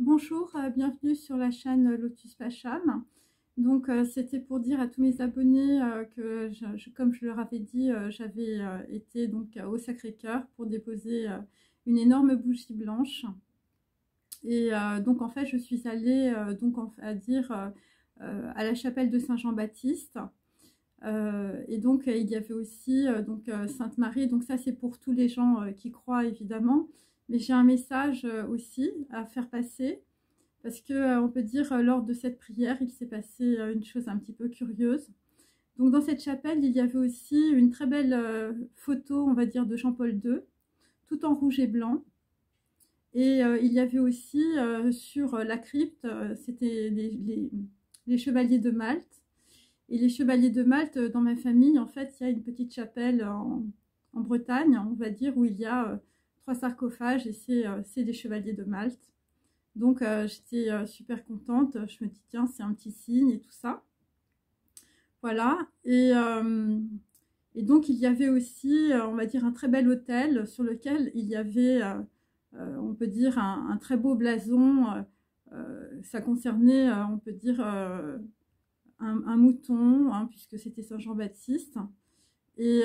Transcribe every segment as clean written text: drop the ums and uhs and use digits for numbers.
Bonjour, bienvenue sur la chaîne Lotus Pacham. Donc c'était pour dire à tous mes abonnés que comme je leur avais dit, j'avais été donc au Sacré-Cœur pour déposer une énorme bougie blanche. Et donc en fait je suis allée à la chapelle de Saint-Jean-Baptiste. Et donc il y avait aussi Sainte-Marie. Donc ça c'est pour tous les gens qui croient évidemment. Mais j'ai un message aussi à faire passer. Parce que on peut dire lors de cette prière, il s'est passé une chose un petit peu curieuse. Donc dans cette chapelle, il y avait aussi une très belle photo, on va dire, de Jean-Paul II, tout en rouge et blanc. Et il y avait aussi sur la crypte, c'était les chevaliers de Malte. Et les chevaliers de Malte, dans ma famille, en fait, il y a une petite chapelle en Bretagne, on va dire, où il y a 3 sarcophages, et c'est des chevaliers de Malte. Donc j'étais super contente, je me dis tiens c'est un petit signe et tout ça. Voilà, et donc il y avait aussi, on va dire, un très bel hôtel sur lequel il y avait, on peut dire, un très beau blason. Ça concernait, on peut dire, un mouton, hein, puisque c'était Saint-Jean-Baptiste. Et,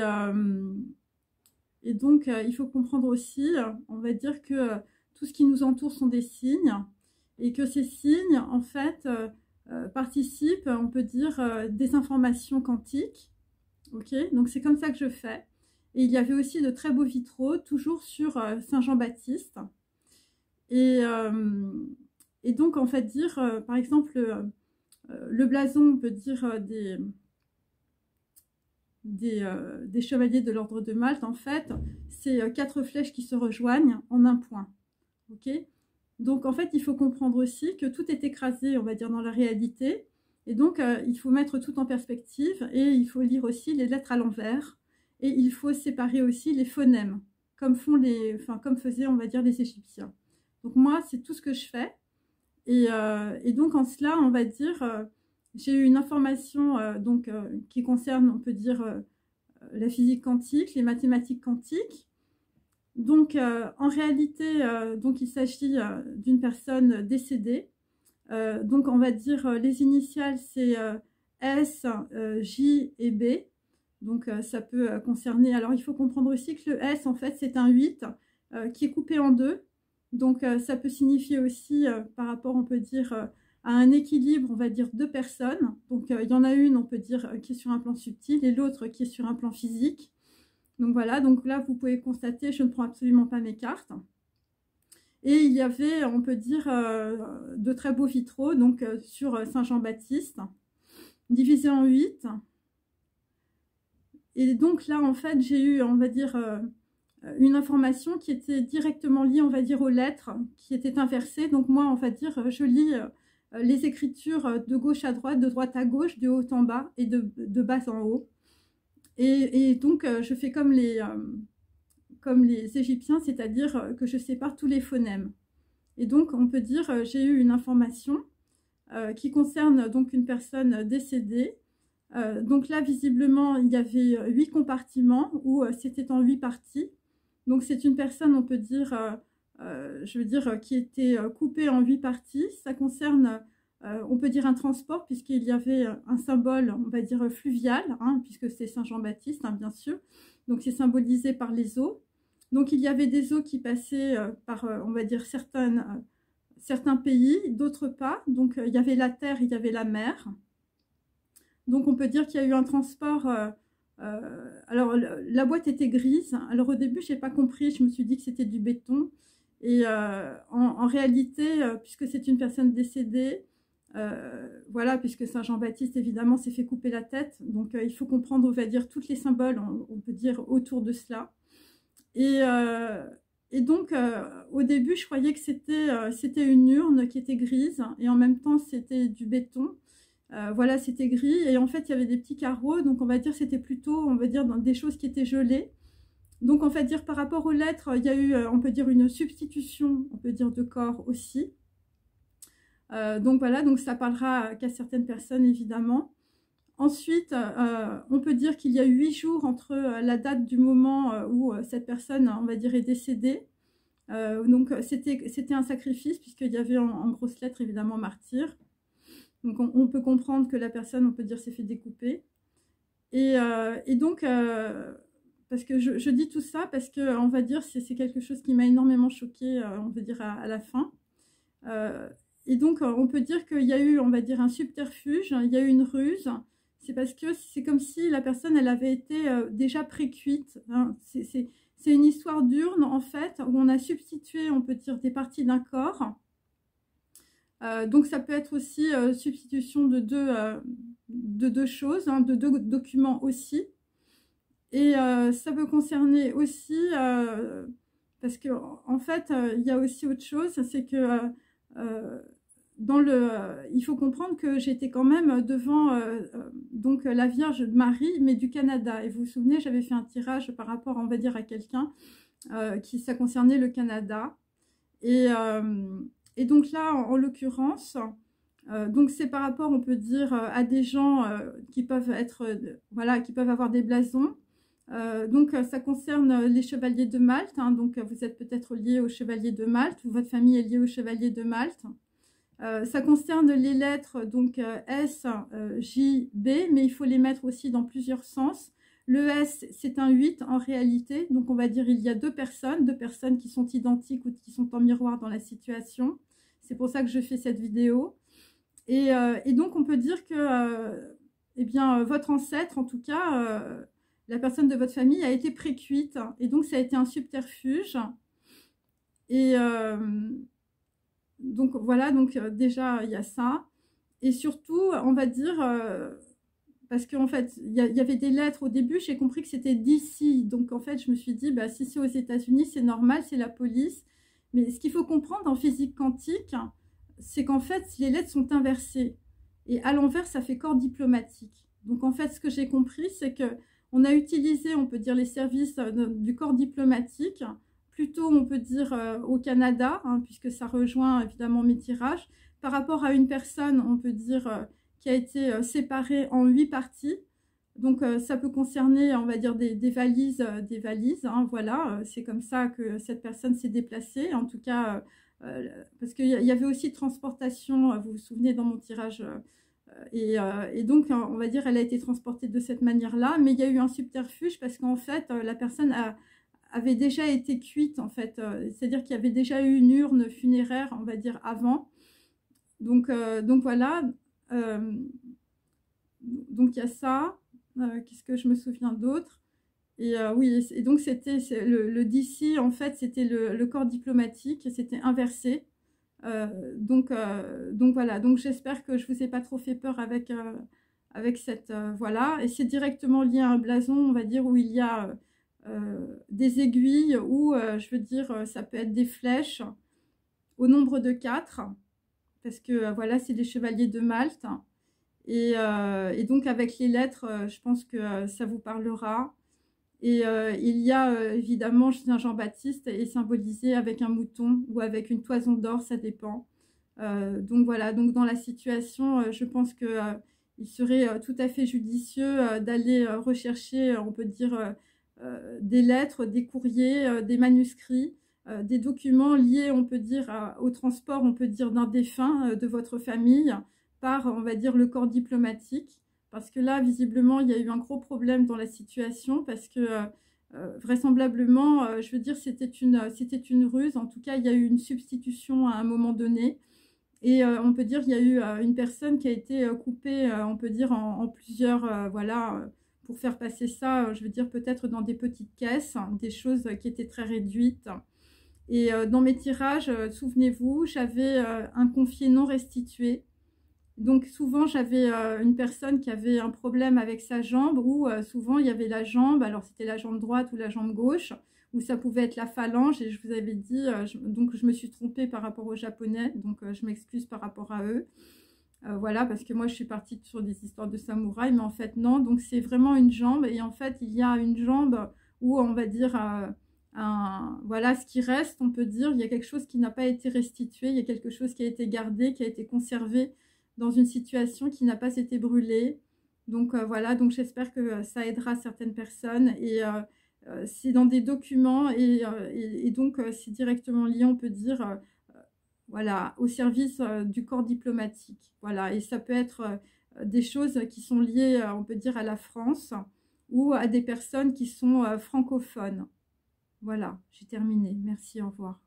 et donc il faut comprendre aussi, on va dire que tout ce qui nous entoure sont des signes, et que ces signes, en fait, participent, on peut dire, des informations quantiques. Ok, donc c'est comme ça que je fais. Et il y avait aussi de très beaux vitraux, toujours sur Saint-Jean-Baptiste. Et, et donc, en fait, dire, par exemple, le blason, on peut dire, des chevaliers de l'ordre de Malte, en fait, c'est 4 flèches qui se rejoignent en un point. Ok, donc en fait il faut comprendre aussi que tout est écrasé, on va dire, dans la réalité, et donc il faut mettre tout en perspective, et il faut lire aussi les lettres à l'envers, et il faut séparer aussi les phonèmes comme comme faisaient, on va dire, les Égyptiens. Donc moi c'est tout ce que je fais, et donc en cela, on va dire, j'ai eu une information qui concerne, on peut dire, la physique quantique, les mathématiques quantiques. Donc, en réalité, donc il s'agit d'une personne décédée. Donc, on va dire les initiales, c'est S, J et B. Donc, ça peut concerner... Alors, il faut comprendre aussi que le S, en fait, c'est un 8 qui est coupé en deux. Donc, ça peut signifier aussi, par rapport, on peut dire, à un équilibre, on va dire, deux personnes. Donc, il y en a une, on peut dire, qui est sur un plan subtil, et l'autre qui est sur un plan physique. Donc voilà, donc là vous pouvez constater, je ne prends absolument pas mes cartes. Et il y avait, on peut dire, de très beaux vitraux, donc sur Saint-Jean-Baptiste, divisés en 8. Et donc là, en fait, j'ai eu, on va dire, une information qui était directement liée, on va dire, aux lettres, qui étaient inversées. Donc moi, on va dire, je lis les écritures de gauche à droite, de droite à gauche, de haut en bas et de bas en haut. Et donc, je fais comme les Égyptiens, c'est-à-dire que je sépare tous les phonèmes. Et donc, on peut dire, j'ai eu une information qui concerne donc une personne décédée. Donc là, visiblement, il y avait 8 compartiments où c'était en 8 parties. Donc c'est une personne, on peut dire, je veux dire, qui était coupée en 8 parties. Ça concerne, on peut dire, un transport, puisqu'il y avait un symbole, on va dire, fluvial, hein, puisque c'est Saint-Jean-Baptiste, hein, bien sûr. Donc c'est symbolisé par les eaux. Donc il y avait des eaux qui passaient par, on va dire, certains pays, d'autres pas. Donc il y avait la terre, il y avait la mer. Donc on peut dire qu'il y a eu un transport. Alors la boîte était grise. Alors au début, je n'ai pas compris, je me suis dit que c'était du béton. Et en réalité, puisque c'est une personne décédée, voilà, puisque Saint-Jean-Baptiste, évidemment, s'est fait couper la tête. Donc il faut comprendre, on va dire, tous les symboles, on peut dire, autour de cela. Et donc, au début, je croyais que c'était une urne qui était grise, et en même temps, c'était du béton. Voilà, c'était gris, et en fait, il y avait des petits carreaux, donc on va dire c'était plutôt, on va dire, dans des choses qui étaient gelées. Donc, on va dire, par rapport aux lettres, il y a eu, on peut dire, une substitution, on peut dire, de corps aussi. Donc voilà, donc ça parlera qu'à certaines personnes, évidemment. Ensuite, on peut dire qu'il y a eu 8 jours entre la date du moment où cette personne, on va dire, est décédée, Donc c'était un sacrifice, puisqu'il y avait en grosses lettres évidemment martyr. Donc on peut comprendre que la personne, on peut dire, s'est fait découper. Et donc, parce que je dis tout ça parce que, on va dire, c'est quelque chose qui m'a énormément choquée, on peut dire, à la fin. Et donc, on peut dire qu'il y a eu, on va dire, un subterfuge, il y a eu une ruse. C'est parce que c'est comme si la personne, elle avait été déjà précuite. Hein. C'est une histoire d'urne, en fait, où on a substitué, on peut dire, des parties d'un corps. Donc, ça peut être aussi substitution de deux choses, hein, de deux documents aussi. Et ça peut concerner aussi, parce que en fait, il y a aussi autre chose, c'est que il faut comprendre que j'étais quand même devant donc la Vierge Marie, mais du Canada. Et vous vous souvenez, j'avais fait un tirage par rapport, on va dire, à quelqu'un qui ça concernait le Canada. Et donc là, en l'occurrence, donc c'est par rapport, on peut dire, à des gens qui peuvent être, voilà, qui peuvent avoir des blasons. Donc ça concerne les chevaliers de Malte, hein, donc vous êtes peut-être lié aux chevaliers de Malte, ou votre famille est liée aux chevaliers de Malte. Ça concerne les lettres donc S, J, B, mais il faut les mettre aussi dans plusieurs sens. Le S, c'est un 8 en réalité, donc on va dire il y a deux personnes qui sont identiques ou qui sont en miroir dans la situation. C'est pour ça que je fais cette vidéo. Et donc on peut dire que eh bien, votre ancêtre, en tout cas, la personne de votre famille a été précuite, et donc ça a été un subterfuge. Et donc voilà, donc déjà il y a ça. Et surtout, on va dire, parce qu'en fait, il y avait des lettres au début, j'ai compris que c'était d'ici. Donc en fait, je me suis dit, bah, si c'est aux États-Unis, c'est normal, c'est la police. Mais ce qu'il faut comprendre en physique quantique, c'est qu'en fait, les lettres sont inversées. Et à l'envers, ça fait corps diplomatique. Donc en fait, ce que j'ai compris, c'est que on a utilisé, on peut dire, les services du corps diplomatique, plutôt, on peut dire, au Canada, hein, puisque ça rejoint évidemment mes tirages, par rapport à une personne, on peut dire, qui a été séparée en 8 parties. Donc ça peut concerner, on va dire, des valises, hein, voilà, c'est comme ça que cette personne s'est déplacée, en tout cas, parce qu'il y avait aussi transportation, vous vous souvenez, dans mon tirage, et donc, on va dire, elle a été transportée de cette manière-là, mais il y a eu un subterfuge parce qu'en fait, la personne avait déjà été cuite, en fait, c'est-à-dire qu'il y avait déjà eu une urne funéraire, on va dire, avant. Donc voilà, donc il y a ça. Qu'est-ce que je me souviens d'autre? Et oui, et donc c'était le DC, en fait, c'était le corps diplomatique, c'était inversé. Donc voilà, donc j'espère que je vous ai pas trop fait peur avec cette voilà, et c'est directement lié à un blason, on va dire, où il y a des aiguilles, ou je veux dire, ça peut être des flèches au nombre de 4, parce que voilà, c'est des chevaliers de Malte, et donc avec les lettres, je pense que ça vous parlera. Et il y a évidemment Saint Jean-Baptiste est symbolisé avec un mouton ou avec une toison d'or, ça dépend. Donc voilà, donc dans la situation, je pense que il serait tout à fait judicieux d'aller rechercher, on peut dire, des lettres, des courriers, des manuscrits, des documents liés, on peut dire, au transport, on peut dire, d'un défunt de votre famille par, on va dire, le corps diplomatique. Parce que là, visiblement, il y a eu un gros problème dans la situation, parce que vraisemblablement, je veux dire, c'était une ruse. En tout cas, il y a eu une substitution à un moment donné. Et on peut dire qu'il y a eu une personne qui a été coupée, on peut dire, en plusieurs, voilà, pour faire passer ça, je veux dire, peut-être dans des petites caisses, hein, des choses qui étaient très réduites. Et dans mes tirages, souvenez-vous, j'avais un confié non restitué. Donc souvent, j'avais une personne qui avait un problème avec sa jambe, ou souvent, il y avait la jambe, alors c'était la jambe droite ou la jambe gauche, ou ça pouvait être la phalange, et je vous avais dit, donc je me suis trompée par rapport aux Japonais, donc je m'excuse par rapport à eux. Voilà, parce que moi, je suis partie sur des histoires de samouraï, mais en fait, non. Donc c'est vraiment une jambe, et en fait, il y a une jambe où, on va dire, voilà, ce qui reste, on peut dire, il y a quelque chose qui n'a pas été restitué, il y a quelque chose qui a été gardé, qui a été conservé, dans une situation qui n'a pas été brûlée. Donc voilà, donc j'espère que ça aidera certaines personnes. Et c'est dans des documents et donc c'est directement lié, on peut dire, voilà, au service du corps diplomatique. Voilà, et ça peut être des choses qui sont liées, on peut dire, à la France ou à des personnes qui sont francophones. Voilà, j'ai terminé. Merci, au revoir.